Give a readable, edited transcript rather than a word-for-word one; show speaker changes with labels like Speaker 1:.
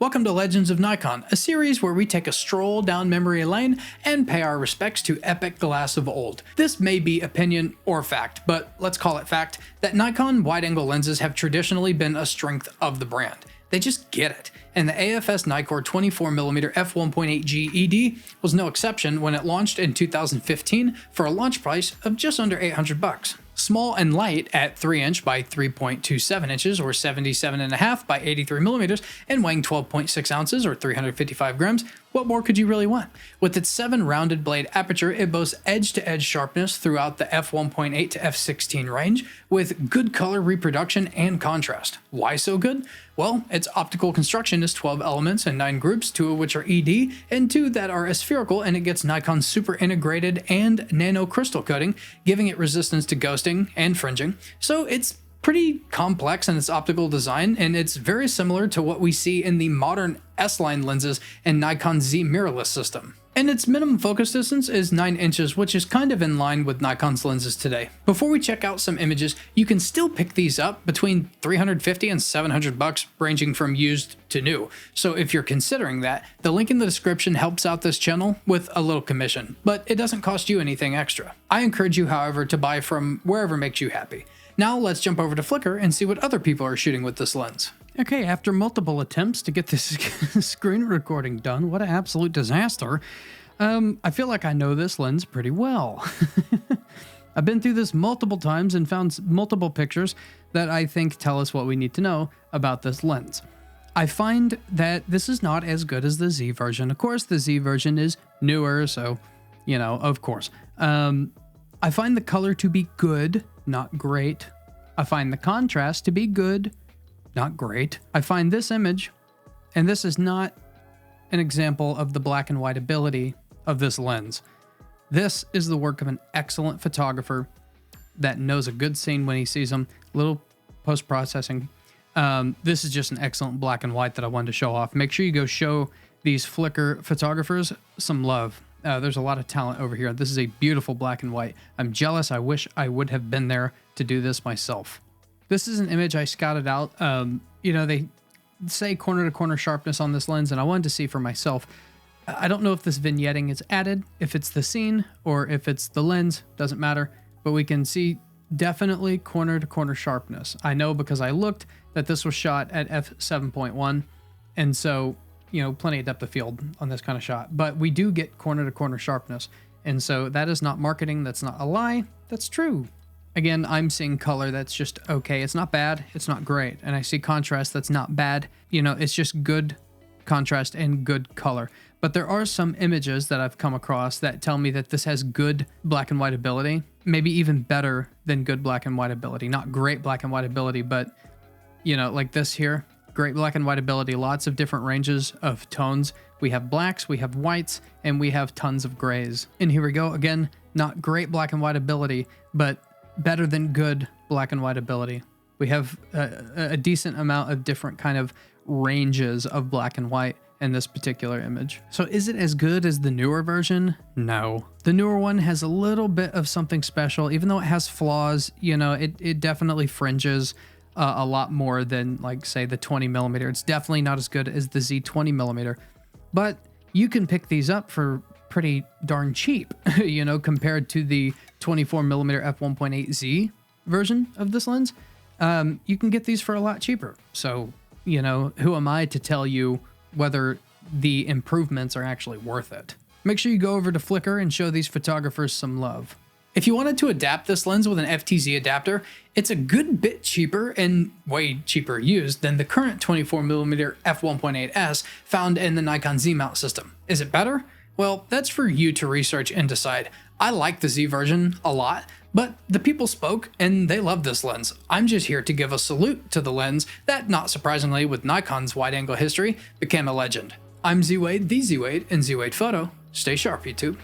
Speaker 1: Welcome to Legends of Nikon, a series where we take a stroll down memory lane and pay our respects to epic glass of old. This may be opinion or fact, but let's call it fact, that Nikon wide-angle lenses have traditionally been a strength of the brand. They just get it, and the AFS NIKKOR 24mm f1.8G ED was no exception when it launched in 2015 for a launch price of just under $800. Small and light at 3" by 3.27 inches or 77.5 by 83mm and weighing 12.6 ounces or 355 grams, what more could you really want? With its 7 rounded blade aperture, it boasts edge-to-edge sharpness throughout the f1.8 to f16 range with good color reproduction and contrast. Why so good? Well, its optical construction is 12 elements and 9 groups, 2 of which are ED and 2 that are aspherical, and it gets Nikon's super integrated and nano crystal coating, giving it resistance to ghosting and fringing. So it's pretty complex in its optical design, and it's very similar to what we see in the modern S-line lenses and Nikon's Z mirrorless system. And its minimum focus distance is 9 inches, which is kind of in line with Nikon's lenses today. Before we check out some images, you can still pick these up between $350 and $700, ranging from used to new. So if you're considering that, the link in the description helps out this channel with a little commission, but it doesn't cost you anything extra. I encourage you, however, to buy from wherever makes you happy. Now let's jump over to Flickr and see what other people are shooting with this lens. Okay, after multiple attempts to get this screen recording done, what an absolute disaster. I feel like I know this lens pretty well. I've been through this multiple times and found multiple pictures that I think tell us what we need to know about this lens. I find that this is not as good as the Z version. Of course, the Z version is newer, so, you know, of course. I find the color to be good, not great. I find the contrast to be good, not great. I find this image, and this is not an example of the black and white ability of this lens. This is the work of an excellent photographer that knows a good scene when he sees them. Little post-processing. This is just an excellent black and white that I wanted to show off. Make sure you go show these Flickr photographers some love. There's a lot of talent over here. This is a beautiful black and white. I'm jealous. I wish I would have been there to do this myself. This is an image I scouted out. You know, they say corner-to-corner sharpness on this lens, and I wanted to see for myself. I don't know if this vignetting is added, if it's the scene, or if it's the lens. Doesn't matter. But we can see definitely corner-to-corner sharpness. I know because I looked that this was shot at f7.1, and so, you know, plenty of depth of field on this kind of shot. But we do get corner-to-corner sharpness, and so that is not marketing. That's not a lie. That's true. Again, I'm seeing color that's just okay. It's not bad. It's not great. And I see contrast that's not bad. You know, it's just good contrast and good color. But there are some images that I've come across that tell me that this has good black and white ability, maybe even better than good black and white ability. Not great black and white ability, but, you know, like this here, great black and white ability, lots of different ranges of tones. We have blacks, we have whites, and we have tons of grays. And here we go. Again, not great black and white ability, but better than good black and white ability. We have a decent amount of different kind of ranges of black and white in this particular image. So is it as good as the newer version? No. The newer one has a little bit of something special. Even though it has flaws, you know, it definitely fringes a lot more than, like, say, the 20mm. It's definitely not as good as the Z 20mm, but you can pick these up for pretty darn cheap, you know, compared to the 24mm f1.8Z version of this lens. You can get these for a lot cheaper. So, you know, who am I to tell you whether the improvements are actually worth it? Make sure you go over to Flickr and show these photographers some love. If you wanted to adapt this lens with an FTZ adapter, it's a good bit cheaper and way cheaper used than the current 24mm f1.8S found in the Nikon Z mount system. Is it better? Well, that's for you to research and decide. I like the Z version a lot, but the people spoke and they love this lens. I'm just here to give a salute to the lens that, not surprisingly with Nikon's wide-angle history, became a legend. I'm Z Wade, the Z Wade, and Z Wade Photo. Stay sharp, YouTube.